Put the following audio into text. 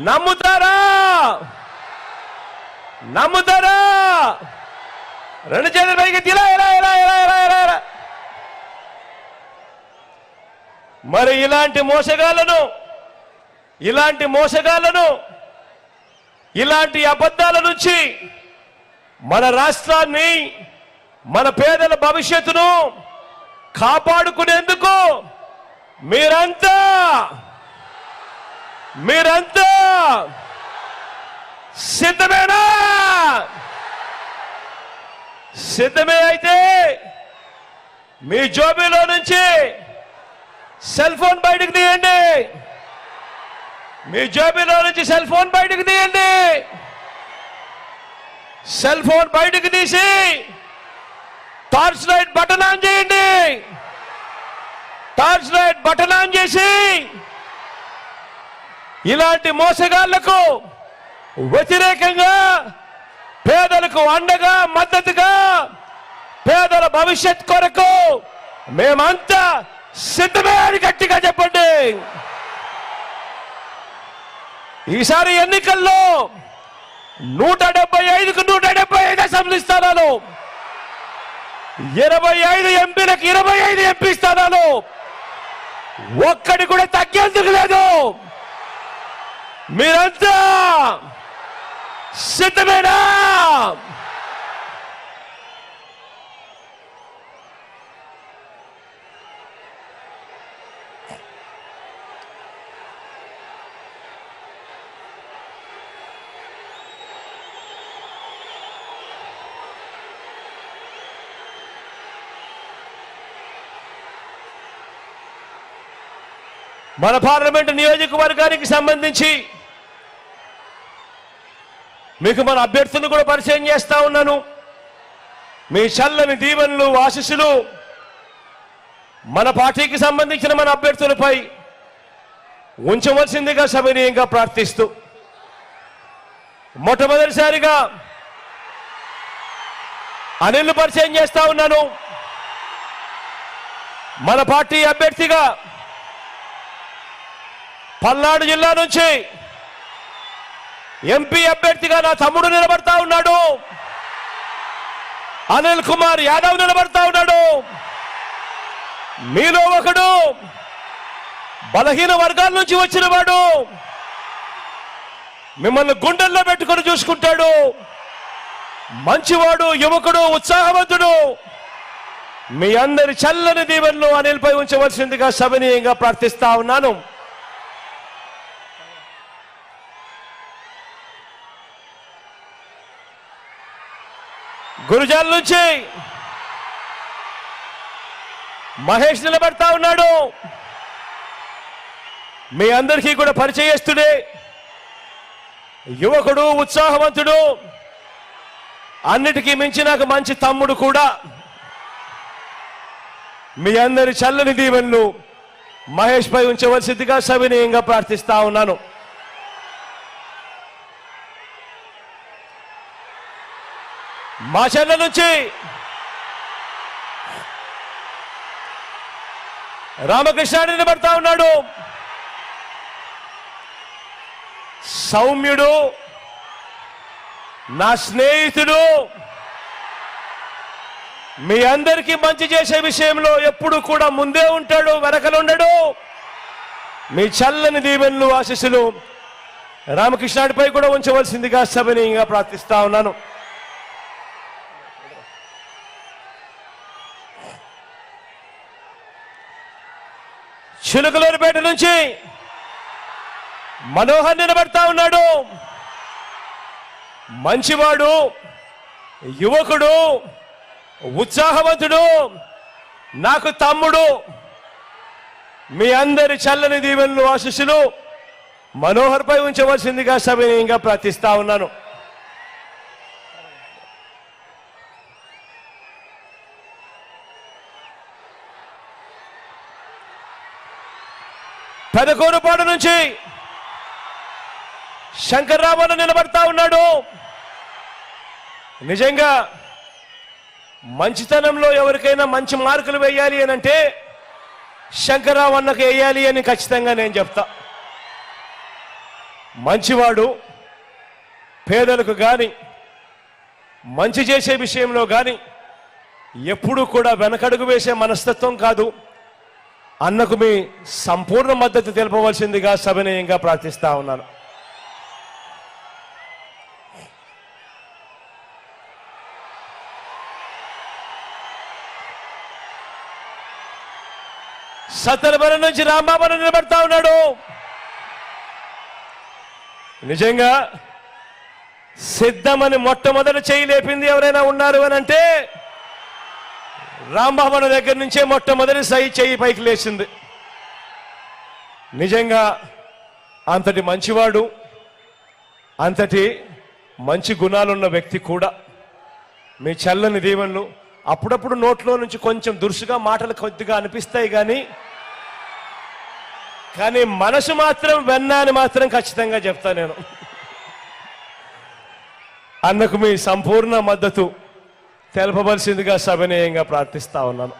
నమ్ముతారా? నమ్ముతారా? రెండు చేతుల పైకి ఇలా ఇలా ఇలా ఇలా ఇలా ఇలా ఇలా. మరి ఇలాంటి మోసగాళ్లను ఇలాంటి అబద్ధాల నుంచి మన రాష్ట్రాన్ని, మన పేదల భవిష్యత్తును కాపాడుకునేందుకు మీరంతా సిద్ధమేనా? సిద్ధమే అయితే మీ జోబీలో నుంచి సెల్ ఫోన్ బయటకు తీయండి. మీ జోబీలో నుంచి సెల్ ఫోన్ బయటకు తీయండి. సెల్ ఫోన్ బయటకు తీసి టార్చ్ లైట్ బటన్ ఆన్ చేయండి. టార్చ్ లైట్ బటన్ ఆన్ చేసి ఇలాంటి మోసగాళ్లకు వ్యతిరేకంగా, పేదలకు అండగా, మద్దతుగా, పేదల భవిష్యత్ కొరకు మేమంతా సిద్ధమే అని గట్టిగా చెప్పండి. ఈసారి ఎన్నికల్లో 175కు 175 అసెంబ్లీ స్థానాలు, 25 ఎంపీలకు 25 ఎంపీ స్థానాలు, ఒక్కడి కూడా తగ్గేందుకు లేదు. మీరంతా సిద్ధమేనా? మన పార్లమెంటు నియోజకవర్గానికి సంబంధించి మీకు మన అభ్యర్థులను కూడా పరిచయం చేస్తా ఉన్నాను. మీ చల్లని దీవెనలు, ఆశీస్సులు మన పార్టీకి సంబంధించిన మన అభ్యర్థులపై ఉంచవలసిందిగా సవినీయంగా ప్రార్థిస్తూ, మొట్టమొదటిసారిగా అనిల్ పరిచయం చేస్తా ఉన్నాను. మన పార్టీ అభ్యర్థిగా పల్నాడు జిల్లా నుంచి ఎంపీ అభ్యర్థిగా నా తమ్ముడు నిలబడతా ఉన్నాడు. అనిల్ కుమార్ యాదవ్ నిలబడతా ఉన్నాడు. మీలో ఒకడు బలహీన వర్గాల నుంచి వచ్చిన వాడు, మిమ్మల్ని గుండెల్లో పెట్టుకొని చూసుకుంటాడు. మంచివాడు, యువకుడు, ఉత్సాహవంతుడు. మీ అందరి చల్లని దీవెనలు అనిల్ పై ఉంచవలసిందిగా సవినీయంగా ప్రార్థిస్తా ఉన్నాను. గురుజాల నుంచి మహేష్ నిలబడతా ఉన్నాడు. మీ అందరికీ కూడా పరిచయస్తుడే, యువకుడు, ఉత్సాహవంతుడు, అన్నిటికీ మించి నాకు మంచి తమ్ముడు కూడా. మీ అందరి చల్లని దీవెనలు మహేష్ పై ఉంచవలసిందిగా సవినీయంగా ప్రార్థిస్తా ఉన్నాను. మా చెల్ల నుంచి రామకృష్ణ నిలబడతా ఉన్నాడు. సౌమ్యుడు, నా స్నేహితుడు, మీ అందరికీ మంచి చేసే విషయంలో ఎప్పుడు కూడా ముందే ఉంటాడు, వెనకలుండడు. మీ చల్లని దీవెనలు, ఆశీస్సులు రామకృష్ణుడిపై కూడా ఉంచవలసిందిగా సవినీయంగా ప్రార్థిస్తా ఉన్నాను. చిలుకలూరుపేట నుంచి మనోహర్ నిలబడతా ఉన్నాడు. మంచివాడు, యువకుడు, ఉత్సాహవంతుడు, నాకు తమ్ముడు. మీ అందరి చల్లని దీవెనలు, ఆశీస్సులు మనోహర్ పై ఉంచవలసిందిగా సవినయంగా ప్రార్థిస్తా ఉన్నాను. పెదకూరుపాడు నుంచి శంకర్రావు నిలబడతా ఉన్నాడు. నిజంగా మంచితనంలో ఎవరికైనా మంచి మార్కులు వేయాలి అని అంటే శంకర్రావు అన్నకు వేయాలి అని ఖచ్చితంగా నేను చెప్తా. మంచివాడు, పేదలకు కానీ మంచి చేసే విషయంలో కానీ ఎప్పుడూ కూడా వెనకడుగు వేసే మనస్తత్వం కాదు. అన్నకు మీ సంపూర్ణ మద్దతు తెలపవలసిందిగా సవినయంగా ప్రార్థిస్తా ఉన్నాను. సత్తెనపల్లి నుంచి రాంబాబు నిలబడతా ఉన్నాడు. నిజంగా సిద్ధమని మొట్టమొదటి చేయి లేపింది ఎవరైనా ఉన్నారు అని అంటే రాంబాబు దగ్గర నుంచే మొట్టమొదటి చెయ్యి పైకి లేచింది. నిజంగా అంతటి మంచివాడు, అంతటి మంచి గుణాలున్న వ్యక్తి కూడా. మీ చల్లని దీవెనలు అప్పుడప్పుడు నోట్లో నుంచి కొంచెం దురుసుగా మాటలు కొద్దిగా అనిపిస్తాయి కానీ మనసు మాత్రం వెన్న అని మాత్రం ఖచ్చితంగా చెప్తా నేను. అన్నకు మీ సంపూర్ణ మద్దతు తెలపవలసిందిగా సవినయంగా ప్రార్థిస్తా ఉన్నాను.